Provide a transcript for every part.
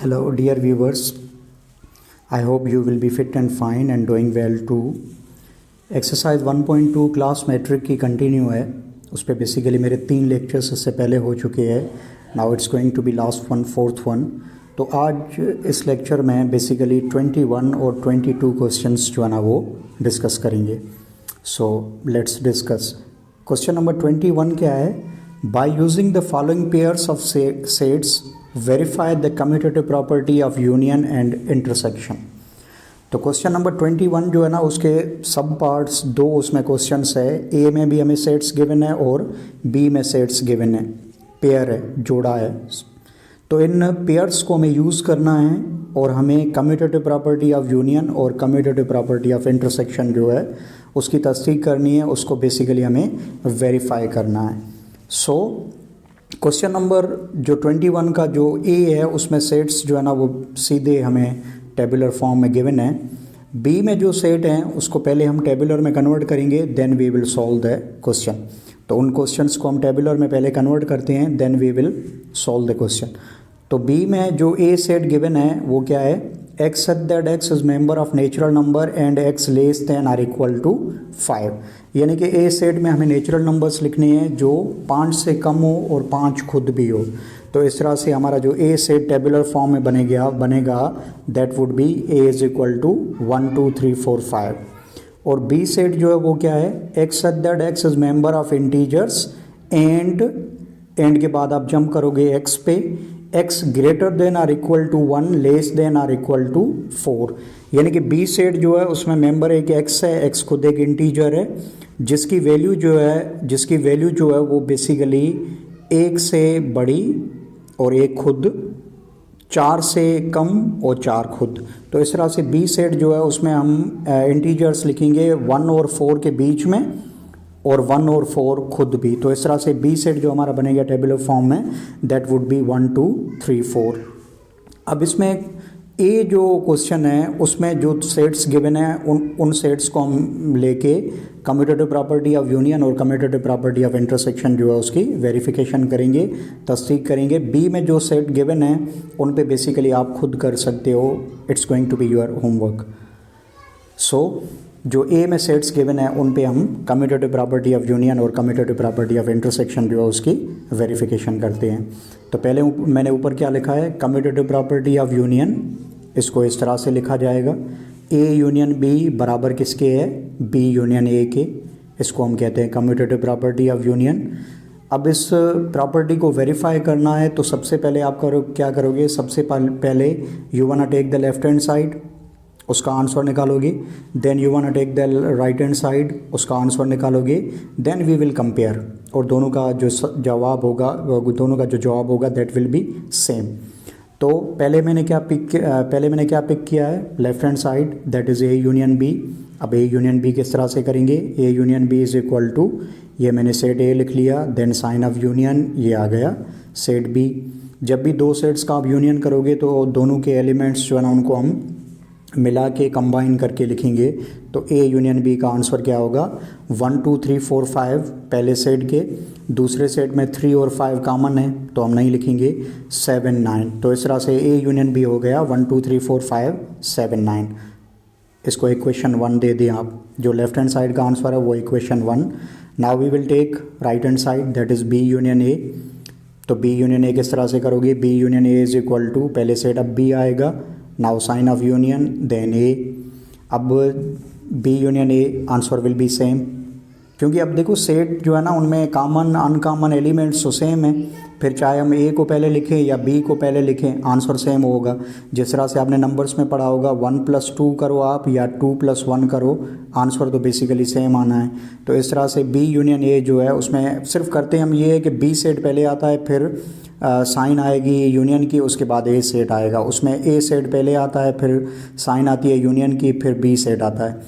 Hello, dear viewers. I hope you will be fit and fine and doing well too. Exercise 1.2 class matric की continue है. उस पर basically मेरे 3 lectures इससे पहले हो चुके हैं. Now it's going to be last one, fourth one. तो आज इस लेक्चर में बेसिकली 21 और 22 क्वेश्चंस जो है ना वो डिस्कस करेंगे. So let's discuss. Question number 21 क्या है? By using the following pairs of sets verify the commutative property of union and intersection. तो क्वेश्चन नंबर 21 जो है ना उसके सब पार्ट्स दो उसमें क्वेश्चंस है. ए में भी हमें सेट्स गिवन है और बी में सेट्स गिवन है, पेयर है, जोड़ा है. तो इन पेयर्स को हमें यूज़ करना है और हमें कम्यूटेटिव प्रॉपर्टी ऑफ यूनियन और कम्यूटेटिव प्रॉपर्टी ऑफ इंटरसेक्शन जो है उसकी तस्दीक करनी है. उसको बेसिकली हमें वेरीफाई करना है. सो क्वेश्चन नंबर जो 21 का जो ए है उसमें सेट्स जो है ना वो सीधे हमें टेबुलर फॉर्म में गिवन है. बी में जो सेट हैं उसको पहले हम टेबुलर में कन्वर्ट करेंगे, then we will solve the question. तो उन क्वेश्चंस को हम टेबुलर में पहले कन्वर्ट करते हैं, then we will solve the question. तो बी में जो ए सेट गिवन है वो क्या है? X such that X is member of natural number and X less than or equal to 5. यानी कि ए सेट में हमें नेचुरल नंबर्स लिखने हैं जो 5 से कम हो और 5 खुद भी हो. तो इस तरह से हमारा जो ए सेट टेबुलर फॉर्म में बनेगा that would be A is equal to 1 2 3 4 5. और बी सेट जो है वो क्या है? X such that X is member of integers and के बाद आप जंप करोगे एक्स पे, X greater than or equal to 1 less than or equal to 4. यानी कि बी सेट जो है उसमें मेंबर एक एक्स है, एक्स खुद एक इंटीजर है जिसकी वैल्यू जो है वो बेसिकली 1 से बड़ी और 1 खुद, 4 से कम और 4 खुद. तो इस तरह से बी सेट जो है उसमें हम इंटीजर्स लिखेंगे 1 और 4 के बीच में और 1 और 4 खुद भी. तो इस तरह से बी सेट जो हमारा बनेगा टेबुलर फॉर्म में दैट वुड बी 1 2 3 4. अब इसमें ए जो क्वेश्चन है उसमें जो सेट्स गिवन है उन सेट्स को हम लेके कम्यूटेटिव प्रॉपर्टी ऑफ यूनियन और कम्यूटेटिव प्रॉपर्टी ऑफ इंटरसेक्शन जो है उसकी वेरिफिकेशन करेंगे, तस्दीक करेंगे. बी में जो सेट गिवन है उन पे बेसिकली आप खुद कर सकते हो. It's going to be your homework. So जो ए में सेट्स गिवन है उन पे हम कम्यूटेटिव प्रॉपर्टी ऑफ यूनियन और कम्यूटेटिव प्रॉपर्टी ऑफ इंटरसेक्शन जो है उसकी वेरिफिकेशन करते हैं. तो पहले मैंने ऊपर क्या लिखा है? Commutative property of union. इसको इस तरह से लिखा जाएगा, ए यूनियन बी बराबर किसके है? बी यूनियन ए के. इसको हम कहते हैं कम्यूटेटिव प्रॉपर्टी ऑफ यूनियन. अब इस प्रॉपर्टी को वेरीफाई करना है तो सबसे पहले आप क्या करोगे? सबसे पहले you want take the left hand side, उसका आंसर निकालोगे. Then you want take the right hand side, उसका आंसर निकालोगे. देन वी विल कंपेयर और दोनों का जो जवाब होगा दैट विल बी सेम. तो पहले मैंने क्या पिक किया है? Left hand side, that is A union B. अब ए यूनियन बी किस तरह से करेंगे? A union B is equal to, ये मैंने सेट ए लिख लिया, देन साइन ऑफ यूनियन ये आ गया सेट बी. जब भी दो सेट्स का आप यूनियन करोगे तो दोनों के एलिमेंट्स जो है ना उनको हम मिला के कंबाइन करके लिखेंगे. तो ए यूनियन बी का आंसर क्या होगा? 1 2 3 4 5 पहले सेट के, दूसरे सेट में 3 और 5 कॉमन है तो हम नहीं लिखेंगे. 7 9. तो इस तरह से ए यूनियन बी हो गया 1 2 3 4 5 7 9. इसको इक्वेशन 1 दे दें आप. जो लेफ्ट हैंड साइड का आंसर है वो equation 1. Now we will take right hand side, that is B union A. तो बी यूनियन ए किस तरह से करोगे? B union A is equal to, पहले सेट अब बी आएगा, now sign of union then A. अब B union A answer will be same, क्योंकि अब देखो सेट जो है ना उनमें कॉमन अनकॉमन एलिमेंट्स तो सेम है. फिर चाहे हम ए को पहले लिखें या बी को पहले लिखें आंसर सेम होगा. जिस तरह से आपने नंबर्स में पढ़ा होगा 1 + 2 करो आप या 2 + 1 करो, आंसर तो बेसिकली सेम आना है. तो इस तरह से बी यूनियन ए जो है उसमें सिर्फ करते हम ये है कि बी सेट पहले आता है, फिर साइन आएगी यूनियन की, उसके बाद ए सेट आएगा. उसमें ए सेट पहले आता है, फिर साइन आती है यूनियन की, फिर बी सेट आता है.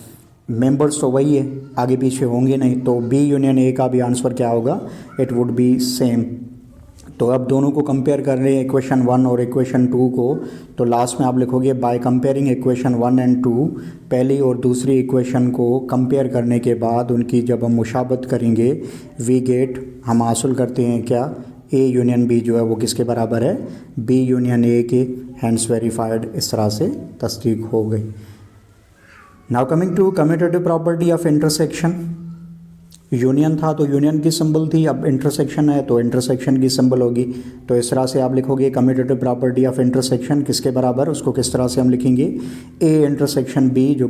मेंबर्स तो वही है, आगे पीछे होंगे नहीं. तो बी यूनियन ए का भी आंसर क्या होगा? It would be same. तो अब दोनों को कंपेयर कर रहे हैं, इक्वेशन 1 और इक्वेशन 2 को. तो लास्ट में आप लिखोगे बाय कंपेयरिंग इक्वेशन 1 एंड 2. पहली और दूसरी इक्वेशन को कंपेयर करने के बाद उनकी जब हम मुशाबत करेंगे वी गेट, हम हासिल करते हैं क्या? ए यूनियन बी जो है वो किसके बराबर है, बी यूनियन ए के, हैंस वेरीफाइड, इस तरह से तस्दीक हो गई। Now coming to commutative property of intersection. Union था तो यूनियन की सिंबल थी, अब इंटरसेक्शन है तो इंटरसेक्शन की सिंबल होगी। तो इस तरह से आप लिखोगे कम्यूटेटिव प्रॉपर्टी ऑफ इंटरसेक्शन किसके बराबर, उसको किस तरह से हम लिखेंगे, ए इंटरसेक्शन बी, जो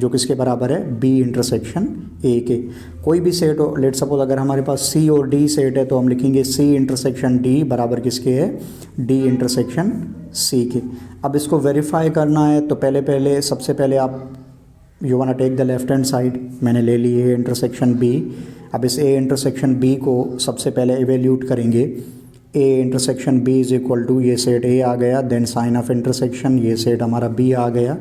किसके बराबर है, बी इंटरसेक्शन ए के। कोई भी सेट हो, लेट सपोज अगर हमारे पास सी और डी सेट है तो हम लिखेंगे सी इंटरसेक्शन डी बराबर किसके है, डी इंटरसेक्शन सी के। अब इसको वेरीफाई करना है तो सबसे पहले आप you want take the left hand side, मैंने ले ली ए इंटरसेक्शन बी। अब इस ए इंटरसेक्शन बी को सबसे पहले एवेल्यूट करेंगे, A intersection B is equal to, ये सेट ए आ गया, देन साइन ऑफ इंटरसेक्शन, ये सेट हमारा बी आ गया।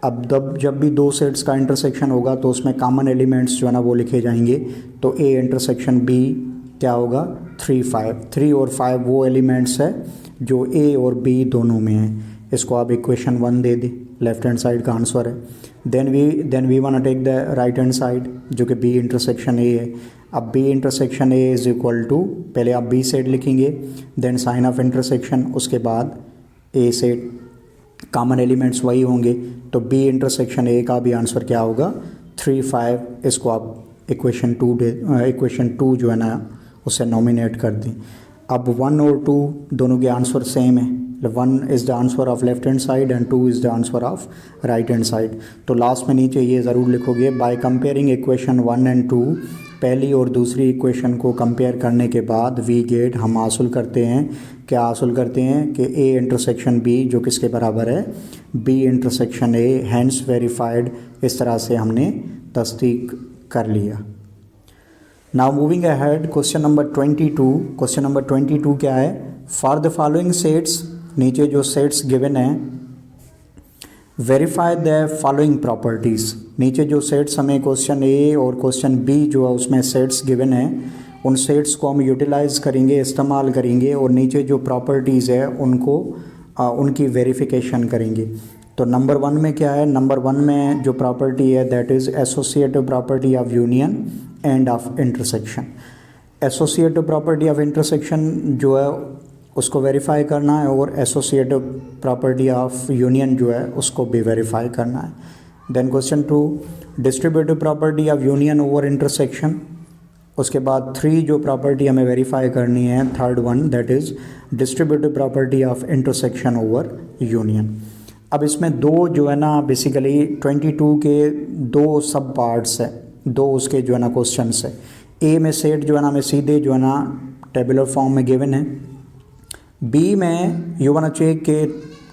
अब जब भी दो सेट्स का इंटरसेक्शन होगा तो उसमें कॉमन एलिमेंट्स जो है ना वो लिखे जाएंगे। तो ए इंटरसेक्शन बी क्या होगा, 3 5, 3 और 5 वो एलिमेंट्स है जो ए और बी दोनों में है। इसको आप इक्वेशन 1 दे दें, लेफ्ट हैंड साइड का आंसर है। Then we want take the right hand side जो कि बी इंटरसेक्शन ए है। अब B intersection A is equal to, पहले आप बी सेट लिखेंगे, देन साइन ऑफ इंटरसेक्शन, उसके बाद ए सेट, कॉमन एलिमेंट्स वही होंगे। तो बी इंटरसेक्शन ए का भी आंसर क्या होगा, 3 5। इसको आप इक्वेशन 2 जो है ना उसे नॉमिनेट कर दें। अब 1 और 2 दोनों के आंसर सेम है, 1 is the answer of left hand side and 2 is the answer of right hand side. तो लास्ट में नीचे ये ज़रूर लिखोगे, बाय कंपेयरिंग इक्वेशन 1 एंड 2, पहली और दूसरी इक्वेशन को कंपेयर करने के बाद वी गेट, हम हासिल करते हैं, क्या हासिल करते हैं कि ए इंटरसेक्शन बी जो किसके बराबर है, B intersection A, hence verified. इस तरह से हमने तस्दीक कर लिया। Now moving ahead, question number 22। Question number 22 क्या है, फॉर द फॉलोइंग सेट्स, नीचे जो सेट्स गिवन है, वेरीफाई द फॉलोइंग प्रॉपर्टीज़। नीचे जो सेट्स हमें क्वेश्चन ए और क्वेश्चन बी जो है उसमें सेट्स गिवन है, उन सेट्स को हम यूटिलाइज़ करेंगे, इस्तेमाल करेंगे और नीचे जो प्रॉपर्टीज़ है उनको उनकी वेरिफिकेशन करेंगे। तो नंबर 1 में क्या है, नंबर 1 में जो प्रॉपर्टी है that is associative property of union end of intersection. Associative property of intersection जो है उसको वेरीफाई करना है और एसोसिएटिव प्रॉपर्टी ऑफ यूनियन जो है उसको भी वेरीफाई करना है। Then question 2, distributive property of union over intersection. उसके बाद 3 जो प्रॉपर्टी हमें वेरीफाई करनी है, third one that is distributive property of intersection over union. अब इसमें दो जो है ना बेसिकली 22 के 2 सब पार्ट्स है, 2 उसके जो है ना क्वेश्चंस है। ए में सेट जो है ना हमें सीधे जो है ना टेबुलर फॉर्म में गिवन है। बी में यू वांट चेक के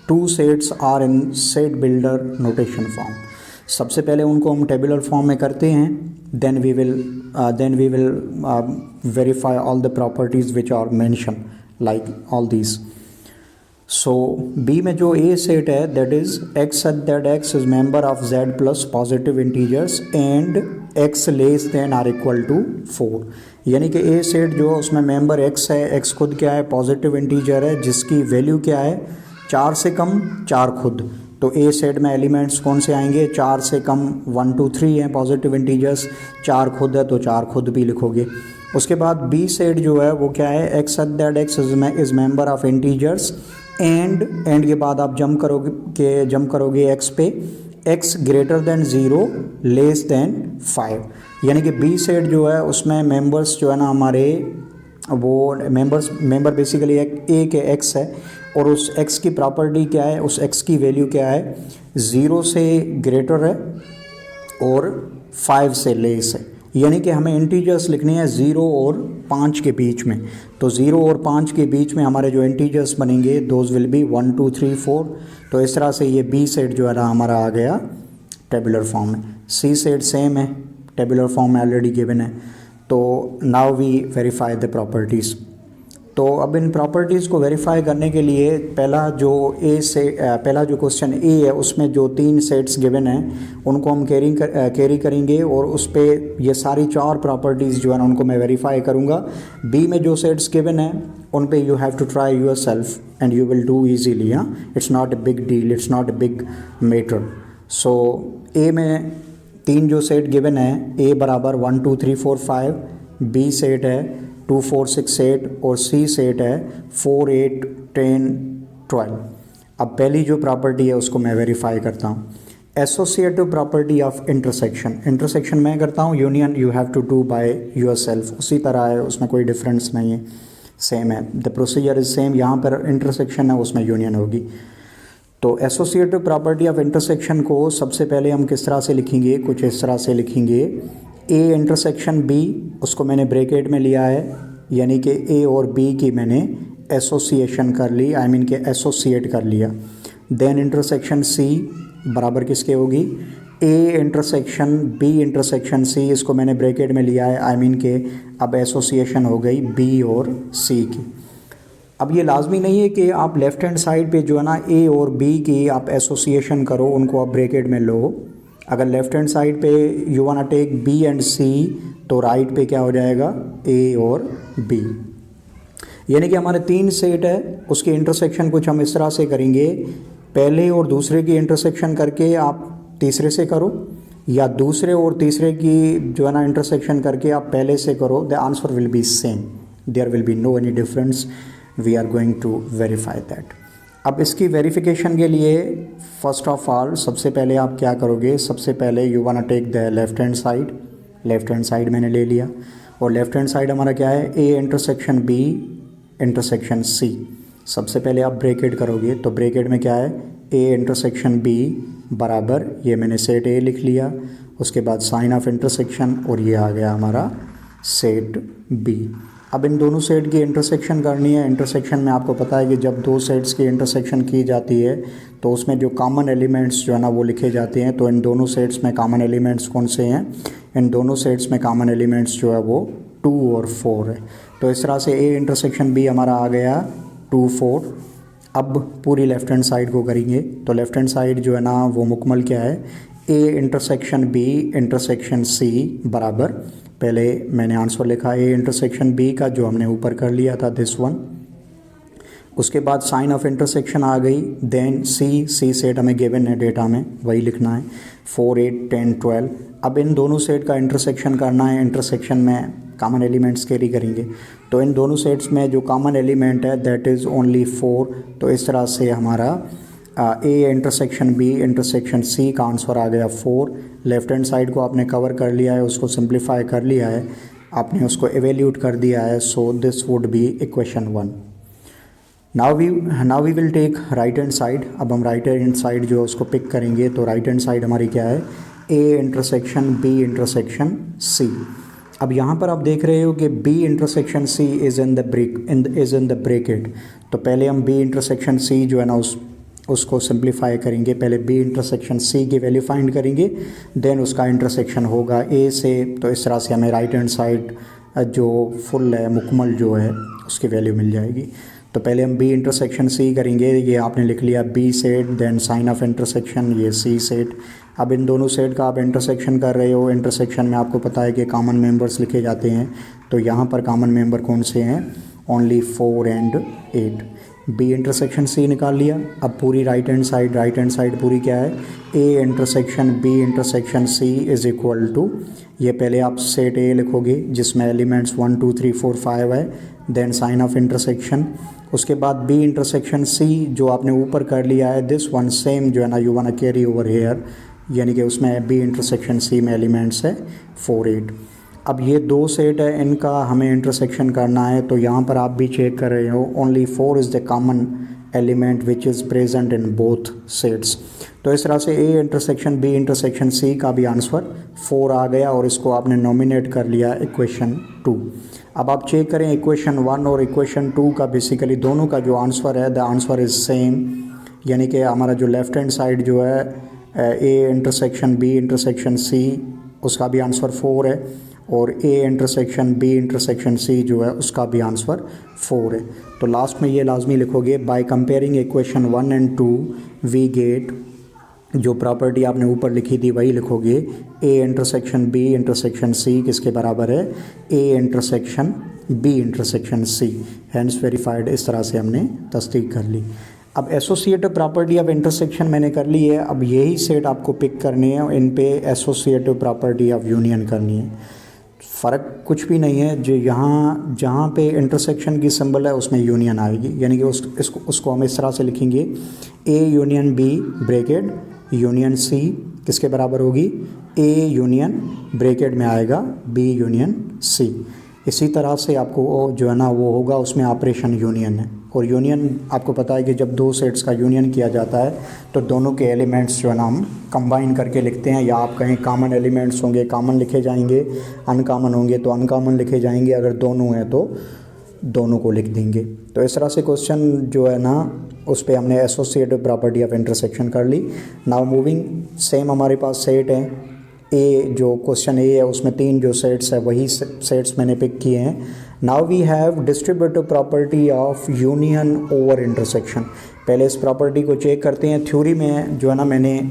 2 sets are in set builder notation form. सबसे पहले उनको हम टेबुलर फॉर्म में करते हैं, then we will verify all the properties which are mention like all these. So B में जो ए सेट है that is X such that X is member of Z plus positive integers and X less than or equal to 4। यानी कि ए set जो है उसमें member x है, x खुद क्या है, पॉजिटिव इंटीजर है जिसकी वैल्यू क्या है, 4 से कम 4 खुद। तो ए सेट में एलिमेंट्स कौन से आएंगे, 4 से कम 1 2 3 हैं पॉजिटिव इंटीजर्स, 4 खुद है तो 4 खुद भी लिखोगे। उसके बाद बी सेट जो है वो क्या है, X such that X is member of integers and के बाद आप जंप करोगे एक्स पे, X greater then 0 less than 5। यानी कि बी सेट जो है उसमें मेंबर्स जो है ना हमारे वो मेंबर बेसिकली ए के एक्स है और उस एक्स की प्रॉपर्टी क्या है, उस एक्स की वैल्यू क्या है, 0 से ग्रेटर है और 5 से लेस है। यानी कि हमें इंटीजर्स लिखनी है 0 और 5 के बीच में। तो 0 और 5 के बीच में हमारे जो इंटीजर्स बनेंगे दोज विल बी 1 2 3 4। तो इस तरह से ये बी सेट जो है ना हमारा आ गया टेबुलर फॉर्म में। सी सेट सेम है, टेबुलर फॉर्म में ऑलरेडी गिवन है। तो now we verify the properties. तो अब इन प्रॉपर्टीज़ को वेरीफाई करने के लिए पहला जो क्वेश्चन ए है उसमें जो 3 सेट्स गिवन हैं उनको हम कैरी करेंगे और उस पर ये सारी 4 प्रॉपर्टीज़ जो है ना उनको मैं वेरीफाई करूँगा। बी में जो सेट्स गिवन हैं उन पे you have to try yourself and you will do easily. It's not a big deal, it's not a big matter. So A में 3 जो सेट गिवन है, ए बराबर 1 2 3 4 5, बी सेट है 2 4 6 8 और सी सेट है 4 8 10 12। अब पहली जो प्रॉपर्टी है उसको मैं वेरीफाई करता हूँ, associative property of intersection. Intersection मैं करता हूँ, union you have to do by yourself, उसी तरह है, उसमें कोई डिफरेंस नहीं है, सेम है, द प्रोसीजर इज सेम। यहाँ पर इंटरसेक्शन है उसमें यूनियन होगी। तो एसोसिएटिव प्रॉपर्टी ऑफ इंटरसेक्शन को सबसे पहले हम किस तरह से लिखेंगे, कुछ इस तरह से लिखेंगे, ए इंटरसेक्शन बी, उसको मैंने ब्रैकेट में लिया है, यानी कि ए और बी की मैंने एसोसिएशन कर ली, आई मीन के एसोसिएट कर लिया। देन इंटरसेक्शन सी बराबर किसके होगी, A intersection B intersection C, इसको मैंने ब्रैकेट में लिया है, आई मीन के अब एसोसिएशन हो गई बी और सी की। अब ये लाजमी नहीं है कि आप लेफ़्ट हैंड साइड पे जो है ना ए और बी की आप एसोसिएशन करो, उनको आप ब्रैकेट में लो। अगर लेफ़्ट हैंड साइड पे you wanna take B and C, तो राइट पे क्या हो जाएगा, ए और बी। यानी कि हमारे 3 सेट है, उसके इंटरसेक्शन कुछ हम इस तरह से करेंगे, पहले और दूसरे की इंटरसेक्शन करके आप तीसरे से करो, या दूसरे और तीसरे की जो है ना इंटरसेक्शन करके आप पहले से करो, the answer will be same, there will be no any difference, we are going to verify that. अब इसकी वेरिफिकेशन के लिए फर्स्ट ऑफ ऑल सबसे पहले आप क्या करोगे, सबसे पहले you wanna take the left hand side, left hand side मैंने ले लिया, और लेफ़्ट हैंड साइड हमारा क्या है, A intersection B intersection C. सबसे पहले आप ब्रैकेट करोगे, तो ब्रैकेट में क्या है, ए इंटरसेक्शन बी बराबर, ये मैंने सेट ए लिख लिया, उसके बाद साइन ऑफ इंटरसेक्शन, और ये आ गया हमारा सेट बी। अब इन दोनों सेट की इंटरसेक्शन करनी है। इंटरसेक्शन में आपको पता है कि जब 2 सेट्स की इंटरसेक्शन की जाती है तो उसमें जो कॉमन एलिमेंट्स जो है ना वो लिखे जाते हैं। तो इन दोनों सेट्स में कॉमन एलिमेंट्स कौन से हैं, इन दोनों सेट्स में कॉमन एलिमेंट्स जो है वो 2 और 4 है। तो इस तरह से ए इंटरसेक्शन बी हमारा आ गया 2 4। अब पूरी लेफ़्ट हैंड साइड को करेंगे, तो लेफ़्ट हैंड साइड जो है ना वो मुकम्मल क्या है, A intersection B intersection C बराबर, पहले मैंने आंसर लिखा ए इंटरसेक्शन बी का जो हमने ऊपर कर लिया था दिस वन, उसके बाद साइन ऑफ इंटरसेक्शन आ गई, देन सी सेट हमें गिवन है डेटा में, वही लिखना है 4 8 10 12। अब इन दोनों सेट का इंटरसेक्शन करना है, इंटरसेक्शन में कॉमन एलिमेंट्स कैरी करेंगे, तो इन दोनों सेट्स में जो कॉमन एलिमेंट है दैट इज़ ओनली 4। तो इस तरह से हमारा A intersection B intersection C का आंसर आ गया 4। लेफ़्ट हैंड साइड को आपने कवर कर लिया है, उसको सिंप्लीफाई कर लिया है, आपने उसको एवेल्यूट कर दिया है, so this would be equation 1। Now we will take right hand side. अब हम राइट हैंड साइड जो उसको पिक करेंगे, तो राइट हैंड साइड हमारी क्या है, A intersection B intersection C. अब यहाँ पर आप देख रहे हो कि B intersection C is in the bracket, तो पहले हम बी इंटरसेक्शन सी जो है ना उसको सिंप्लीफाई करेंगे। पहले बी इंटरसेक्शन सी की वैल्यू फाइंड करेंगे, देन उसका इंटरसेक्शन होगा ए से। तो इस तरह से हमें राइट हैंड साइड जो फुल है मुकम्मल जो है उसकी वैल्यू मिल जाएगी। तो पहले हम बी इंटरसेक्शन सी करेंगे, ये आपने लिख लिया B set, then sign of intersection ये सी सेट। अब इन दोनों सेट का आप इंटरसेक्शन कर रहे हो, इंटरसेक्शन में आपको पता है कि कॉमन मेंबर्स लिखे जाते हैं, तो यहाँ पर कॉमन मेंबर कौन से हैं, only 4 and 8। B intersection C निकाल लिया। अब पूरी राइट हैंड साइड पूरी क्या है, A intersection B intersection C is equal to, ये पहले आप सेट ए लिखोगे जिसमें एलिमेंट्स 1 2 3 4 5 है, देन साइन ऑफ इंटरसेक्शन, उसके बाद बी इंटरसेक्शन सी जो आपने ऊपर कर लिया है, दिस वन सेम जो है ना you wanna carry over here, यानी कि उसमें बी इंटरसेक्शन सी में एलिमेंट्स है 4 8। अब ये 2 सेट है, इनका हमें इंटरसेक्शन करना है, तो यहाँ पर आप भी चेक कर रहे हो, only 4 is the common element which is present in both sets. तो इस तरह से A intersection B intersection C का भी आंसर 4 आ गया, और इसको आपने नॉमिनेट कर लिया इक्वेशन 2। अब आप चेक करें इक्वेशन 1 और इक्वेशन 2 का, बेसिकली दोनों का जो आंसर है द आंसर इज़ सेम, यानी कि हमारा जो लेफ़्ट हैंड साइड जो है A intersection B intersection C उसका भी आंसर 4 है, और A intersection B intersection C जो है उसका भी आंसर 4 है। तो लास्ट में ये लाजमी लिखोगे, by comparing equation 1 and 2 we get, जो प्रॉपर्टी आपने ऊपर लिखी थी वही लिखोगे, A intersection B intersection C किसके बराबर है, A intersection B intersection C, hence verified. इस तरह से हमने तस्दीक कर ली। अब एसोसिएटिव प्रॉपर्टी ऑफ इंटरसेक्शन मैंने कर ली है, अब यही सेट आपको पिक करनी है, इन पे एसोसिएटिव प्रॉपर्टी ऑफ यूनियन करनी है। फ़र्क कुछ भी नहीं है, जो यहाँ जहाँ पे इंटरसेक्शन की सिंबल है उसमें यूनियन आएगी, यानी कि उसको हम इस तरह से लिखेंगे A union B bracket union C किसके बराबर होगी, ए यूनियन ब्रैकेट में आएगा बी यूनियन सी। इसी तरह से आपको जो है ना वो होगा, उसमें ऑपरेशन यूनियन है, और यूनियन आपको पता है कि जब दो सेट्स का यूनियन किया जाता है तो दोनों के एलिमेंट्स जो है ना हम कंबाइन करके लिखते हैं, या आप कहीं कॉमन एलिमेंट्स होंगे कॉमन लिखे जाएंगे, अनकॉमन होंगे तो अनकॉमन लिखे जाएंगे, अगर दोनों हैं तो दोनों को लिख देंगे। तो इस तरह से क्वेश्चन जो है ना उस पर हमने एसोसिएटिव प्रॉपर्टी ऑफ इंटरसेक्शन कर ली। नाउ मूविंग, सेम हमारे पास सेट है ए, जो क्वेश्चन ए है उसमें 3 जो सेट्स है वही सेट्स मैंने पिक किए हैं। Now we have distributive property of union over intersection. पहले इस प्रॉपर्टी को चेक करते हैं। थ्योरी में जो है ना मैंने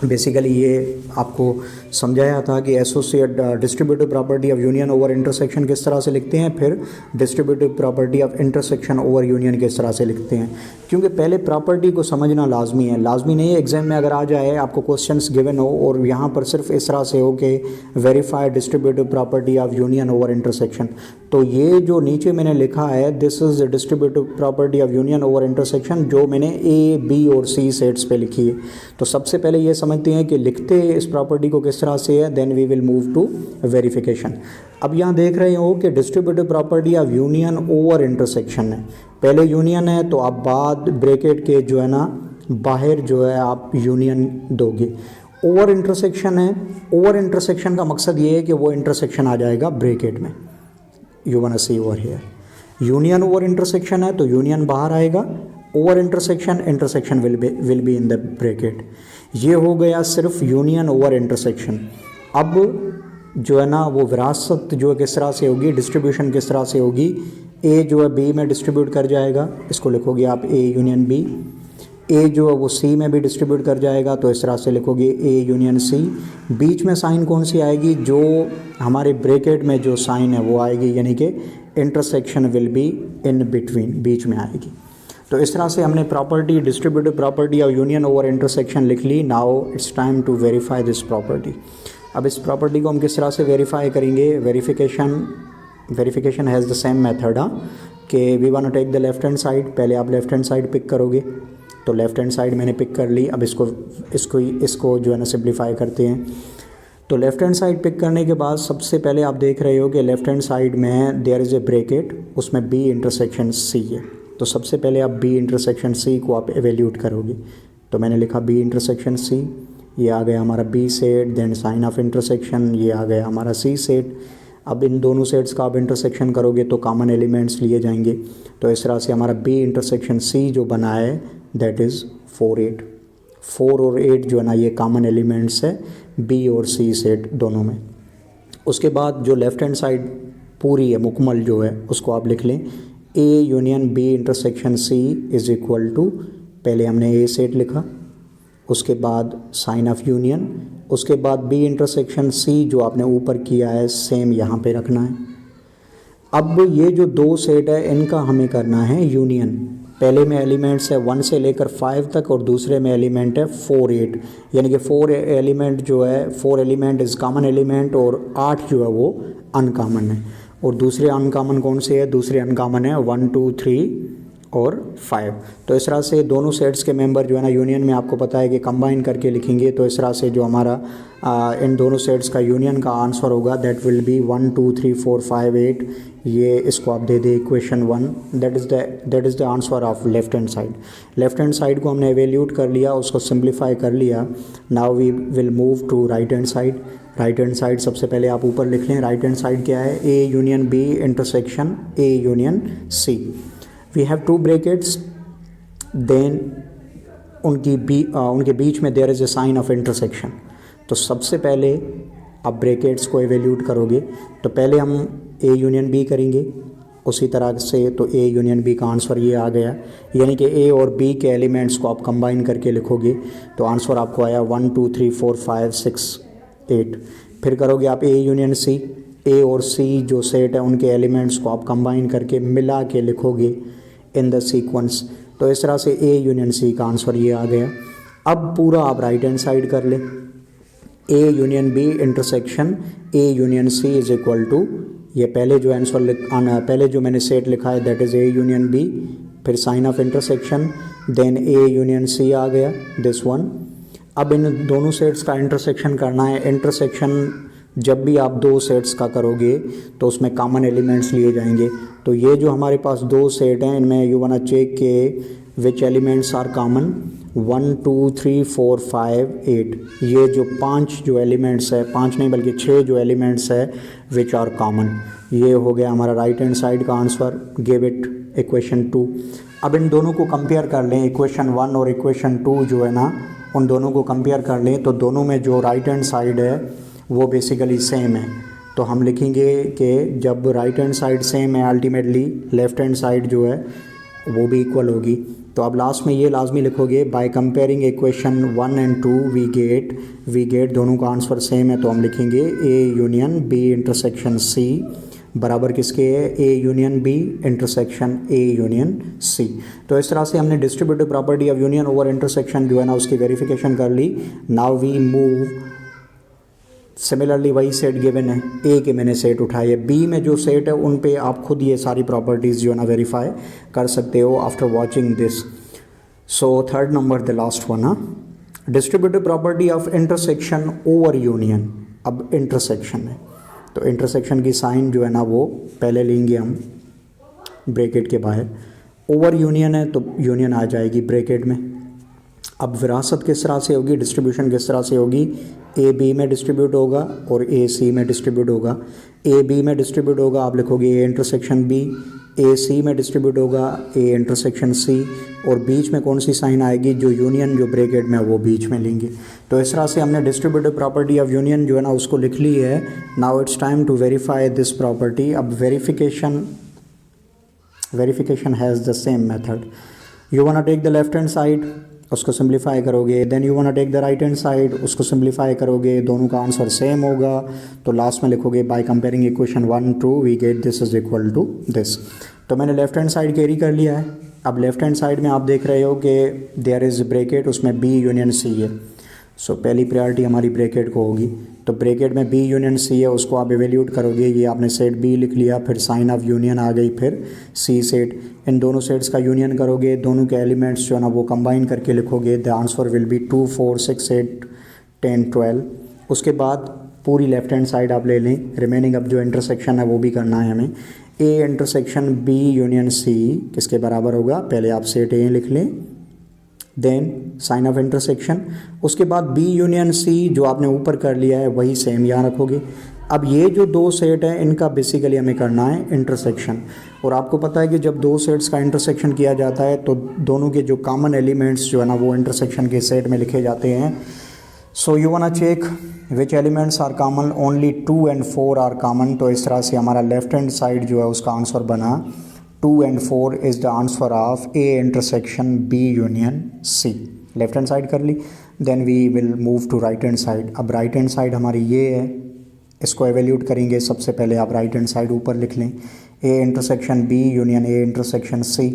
बेसिकली ये आपको समझाया था कि associate distributive property of union over intersection किस तरह से लिखते हैं, फिर distributive property of intersection over union किस तरह से लिखते हैं, क्योंकि पहले प्रॉपर्टी को समझना लाजमी है। लाजमी नहीं है एग्जाम में अगर आ जाए आपको क्वेश्चंस गिवन हो और यहाँ पर सिर्फ इस तरह से हो कि verify distributive property of union over intersection, तो ये जो नीचे मैंने लिखा है this is distributive property of union over intersection, जो मैंने ए बी और सी सेट्स पे लिखी है। तो सबसे पहले ये समझते हैं कि लिखते इस प्रॉपर्टी को किस तरह से है, then we will move to verification. अब यहाँ देख रहे हो कि distributive property of union over intersection है, पहले यूनियन है तो आप बाद ब्रैकेट के जो है ना बाहर जो है आप यूनियन दोगे। ओवर इंटरसेक्शन है, ओवर इंटरसेक्शन का मकसद ये है कि वो इंटरसेक्शन आ जाएगा ब्रैकेट में, you want to see over here. Union over intersection है तो यूनियन बाहर आएगा, over intersection intersection will be in the bracket. ये हो गया सिर्फ यूनियन ओवर इंटरसेक्शन। अब जो है ना वो विरासत जो है किस तरह से होगी, डिस्ट्रीब्यूशन किस तरह से होगी, ए जो है बी में डिस्ट्रीब्यूट कर जाएगा, इसको लिखोगे आप ए यूनियन बी। ए जो है वो सी में भी डिस्ट्रीब्यूट कर जाएगा, तो इस तरह से लिखोगे ए यूनियन सी। बीच में साइन कौन सी आएगी, जो हमारे ब्रैकेट में जो साइन है वो आएगी, यानी कि intersection will be in between, बीच में आएगी। तो इस तरह से हमने प्रॉपर्टी डिस्ट्रीब्यूटिव प्रॉपर्टी और यूनियन ओवर इंटरसेक्शन लिख ली। Now it's time to verify this property. अब इस प्रॉपर्टी को हम किस तरह से वेरीफाई करेंगे, verification has the same method कि we want to take the left hand side. पहले आप लेफ्ट हैंड साइड पिक करोगे, तो लेफ्ट हैंड साइड मैंने पिक कर ली। अब इसको जो है ना सिंप्लीफाई करते हैं। तो लेफ्ट हैंड साइड पिक करने के बाद सबसे पहले आप देख रहे हो कि लेफ्ट हैंड साइड में देयर इज़ ए ब्रैकेट, उसमें बी इंटरसेक्शन सी है। तो सबसे पहले आप बी इंटरसेक्शन सी को आप एवेल्यूट करोगे, तो मैंने लिखा बी इंटरसेक्शन सी, ये आ गया हमारा B set, then sign of intersection, ये आ गया हमारा सी सेट। अब इन दोनों सेट्स का आप इंटरसेक्शन करोगे तो कॉमन एलिमेंट्स लिए जाएंगे, तो इस तरह से हमारा बी इंटरसेक्शन सी जो बना है दैट इज़ 4 8। 4 और 8 जो है ना ये कॉमन एलिमेंट्स है बी और सी सेट दोनों में। उसके बाद जो लेफ़्ट हैंड साइड पूरी है मुकम्मल जो है उसको आप लिख लें, A union B intersection C is equal to, पहले हमने ए सेट लिखा, उसके बाद साइन ऑफ यूनियन, उसके बाद बी इंटरसेक्शन सी जो आपने ऊपर किया है सेम यहाँ पे रखना है। अब ये जो 2 सेट है इनका हमें करना है यूनियन। पहले में एलिमेंट्स है 1 से लेकर 5 तक और दूसरे में एलिमेंट है 4 8, यानी कि 4 एलिमेंट जो है 4 एलिमेंट इज़ कॉमन एलिमेंट और 8 जो है वो अनकॉमन है। और दूसरे अनकॉमन कौन से है, दूसरे अनकॉमन है 1 2 3 और 5। तो इस तरह से दोनों सेट्स के मेंबर जो है ना यूनियन में आपको पता है कि कंबाइन करके लिखेंगे, तो इस तरह से जो हमारा इन दोनों सेट्स का यूनियन का आंसर होगा दैट विल बी 1 2 3 4 5 8। ये इसको आप दे दे equation 1, that is the answer of left hand side. Left hand side को हमने एवेल्यूट कर लिया, उसको सिंप्लीफाई कर लिया। Now we will move to right hand side. Right hand side सबसे पहले आप ऊपर लिख लें, राइट हैंड साइड क्या है, A union B intersection A union C. We have 2 brackets, then उनके बीच में there is a sign of intersection. तो सबसे पहले आप ब्रैकेट्स को एवेल्यूट करोगे, तो पहले हम ए यूनियन बी करेंगे उसी तरह से, तो ए यूनियन बी का आंसर ये आ गया, यानी कि ए और बी के एलिमेंट्स को आप कंबाइन करके लिखोगे तो आंसर आपको आया 1 2 3 4 5 6 8। फिर करोगे आप ए यूनियन सी, ए और सी जो सेट है उनके एलिमेंट्स को आप कंबाइन करके मिला के लिखोगे इन द सीक्वेंस, तो इस तरह से ए यूनियन सी का आंसर ये आ गया। अब पूरा आप राइट हैंड साइड कर लें, A union B intersection A union C is equal to, ये पहले जो आंसर पहले जो मैंने सेट लिखा है that is A union B, फिर sign of intersection, then A union C आ गया दिस वन। अब इन दोनों सेट्स का इंटरसेक्शन करना है। इंटरसेक्शन जब भी आप दो सेट्स का करोगे तो उसमें कॉमन एलिमेंट्स लिए जाएंगे। तो ये जो हमारे पास दो सेट हैं इनमें यू वांट चेक के विच एलिमेंट्स आर कॉमन, 1 2 3 4 5 8, ये जो 5 जो एलिमेंट्स है, 5 नहीं बल्कि 6 जो एलिमेंट्स है विच आर कॉमन। ये हो गया हमारा राइट हैंड साइड का आंसर, गिव इट इक्वेशन 2। अब इन दोनों को कंपेयर कर लें, इक्वेशन 1 और इक्वेशन 2 जो है ना उन दोनों को कंपेयर कर लें तो दोनों में जो राइट हैंड साइड है वो बेसिकली सेम है। तो हम लिखेंगे कि जब राइट हैंड साइड सेम है अल्टीमेटली लेफ़्ट हैंड साइड जो है वो भी इक्वल होगी। तो अब लास्ट में ये लाजमी लिखोगे by comparing equation 1 and 2 we get दोनों का आंसर सेम है। तो हम लिखेंगे A union B intersection C बराबर किसके है, A union B intersection A union C. तो इस तरह से हमने distributive property of union over intersection जो है ना उसकी वेरिफिकेशन कर ली। नाउ वी मूव सिमिलरली वही सेट गिवन है, ए के मैंने सेट उठाए, बी में जो सेट है उन पे आप खुद ये सारी प्रॉपर्टीज़ जो है ना वेरीफाई कर सकते हो after watching this. So third number the last one, distributive property of intersection over union. अब इंटरसेक्शन है तो इंटरसेक्शन की साइन जो है ना वो पहले लेंगे हम ब्रैकेट के बाहर, ओवर यूनियन है तो यूनियन आ जाएगी ब्रैकेट में। अब विरासत किस तरह से होगी, डिस्ट्रीब्यूशन किस तरह से होगी, ए बी में डिस्ट्रीब्यूट होगा और ए सी में डिस्ट्रीब्यूट होगा। ए बी में डिस्ट्रीब्यूट होगा आप लिखोगे ए इंटरसेक्शन बी, ए सी में डिस्ट्रीब्यूट होगा ए इंटरसेक्शन सी, और बीच में कौन सी साइन आएगी, जो यूनियन जो ब्रैकेट में वो बीच में लेंगे। तो इस तरह से हमने डिस्ट्रीब्यूटिव प्रॉपर्टी ऑफ यूनियन जो है ना उसको लिख ली है। Now it's time to verify this property. अब verification has the same method. You want take the left hand side, उसको सिंप्लीफाई करोगे, then you want take the right hand side, उसको सिंप्लीफाई करोगे, दोनों का आंसर सेम होगा। तो last में लिखोगे by comparing equation 1 2 we get this is equal to this. तो मैंने लेफ्ट हैंड साइड कैरी कर लिया है। अब लेफ्ट हैंड साइड में आप देख रहे हो कि देयर इज़ ब्रैकेट, उसमें बी यूनियन सी है। सो पहली प्रायोरिटी हमारी ब्रैकेट को होगी। तो ब्रैकेट में बी यूनियन सी है, उसको आप एवेल्यूट करोगे। ये आपने सेट बी लिख लिया, फिर साइन ऑफ यूनियन आ गई, फिर सी सेट। इन दोनों सेट्स का यूनियन करोगे, दोनों के एलिमेंट्स जो है ना वो कंबाइन करके लिखोगे। The answer will B 2 4 6 8 10 12। उसके बाद पूरी लेफ्ट हैंड साइड आप ले लें। रिमेनिंग अब जो इंटरसेक्शन है वो भी करना है हमें। A intersection B union C किसके बराबर होगा, पहले आप सेट ए लिख लें, देन साइन ऑफ इंटरसेक्शन। उसके बाद बी यूनियन सी जो आपने ऊपर कर लिया है वही सेम यहाँ रखोगे। अब ये जो दो सेट है इनका बेसिकली हमें करना है इंटरसेक्शन। और आपको पता है कि जब दो सेट्स का इंटरसेक्शन किया जाता है तो दोनों के जो कॉमन एलिमेंट्स जो है ना वो इंटरसेक्शन के सेट में लिखे जाते हैं। So you want check which elements are common, only 2 and 4 are common. तो इस तरह से हमारा लेफ्ट हैंड साइड जो है उसका आंसर बना 2 and 4 is the answer of A intersection B union C. Left hand side कर ली, then we will move to right hand side. अब राइट हैंड साइड हमारी ये है, इसको एवेल्यूट करेंगे। सबसे पहले आप राइट हैंड साइड ऊपर लिख लें, A intersection B union A intersection C.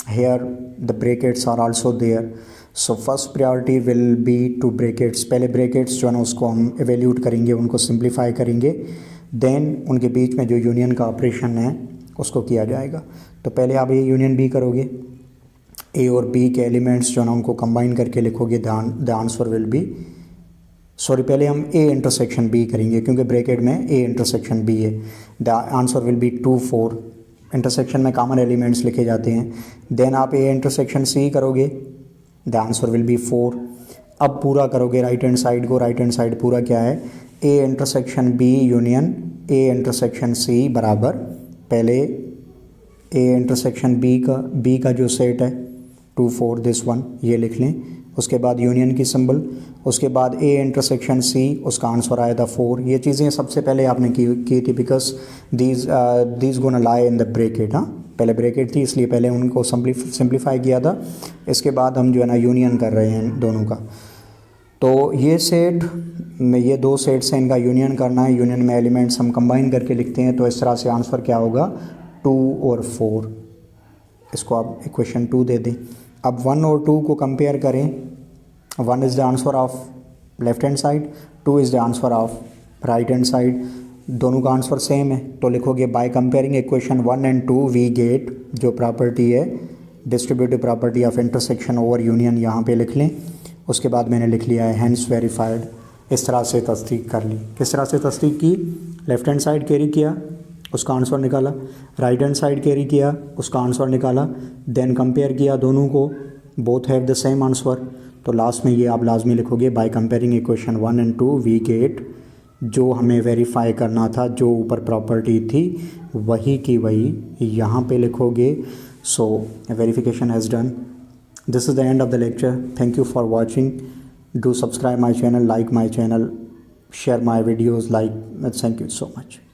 Here the brackets are also there, so first priority will be to brackets. पहले ब्रैकेट्स जो है ना उसको हम एवेल्यूट करेंगे, उनको सिंप्लीफाई करेंगे, देन उनके बीच में जो यूनियन का ऑपरेशन है उसको किया जाएगा। तो पहले आप ए यूनियन बी करोगे, ए और बी के एलिमेंट्स जो है ना उनको कंबाइन करके लिखोगे, the answer will B, sorry पहले हम ए इंटरसेक्शन बी करेंगे क्योंकि ब्रैकेट में ए इंटरसेक्शन बी है। The answer will B 2 4। Intersection में कॉमन एलिमेंट्स लिखे जाते हैं। देन आप ए इंटरसेक्शन सी करोगे, द आंसर विल बी 4। अब पूरा करोगे राइट हैंड साइड को। राइट हैंड साइड पूरा क्या है, A intersection B union A intersection C बराबर पहले ए इंटरसेक्शन बी का जो सेट है 2 4 दिस वन ये लिख लें। उसके बाद यूनियन की सिंबल, उसके बाद ए इंटरसेक्शन सी, उसका आंसर आया था 4। ये चीज़ें सबसे पहले आपने की थी because these gonna lie in the bracket. हाँ पहले ब्रैकेट थी इसलिए पहले उनको सिंप्लीफाई किया था। इसके बाद हम जो है ना यूनियन कर रहे हैं दोनों का। तो ये सेट में ये दो सेट्स हैं, इनका यूनियन करना है। यूनियन में एलिमेंट्स हम कंबाइन करके लिखते हैं। तो इस तरह से आंसर क्या होगा 2 और 4। इसको आप इक्वेशन 2 दे दें। अब 1 और 2 को कंपेयर करें। 1 is the answer of left hand side, 2 is the answer of right hand side. दोनों का आंसर सेम है, तो लिखोगे by comparing equation 1 and 2 we get, जो प्रॉपर्टी है distributive property of intersection over union, यहाँ पे लिख लें। उसके बाद मैंने लिख लिया है हैंस वेरीफाइड। इस तरह से तस्दीक कर ली। किस तरह से तस्दीक की? लेफ्ट हैंड साइड कैरी किया, उसका आंसर निकाला, राइट हैंड साइड कैरी किया, उसका आंसर निकाला, देन कंपेयर किया दोनों को, both have the same answer. तो लास्ट में ये आप लाजमी लिखोगे by comparing equation 1 and 2 we get, जो हमें वेरीफाई करना था, जो ऊपर प्रॉपर्टी थी वही की वही यहाँ पे लिखोगे। So verification has done. This is the end of the lecture. Thank you for watching. Do subscribe my channel, like my channel, share my videos, like, thank you so much.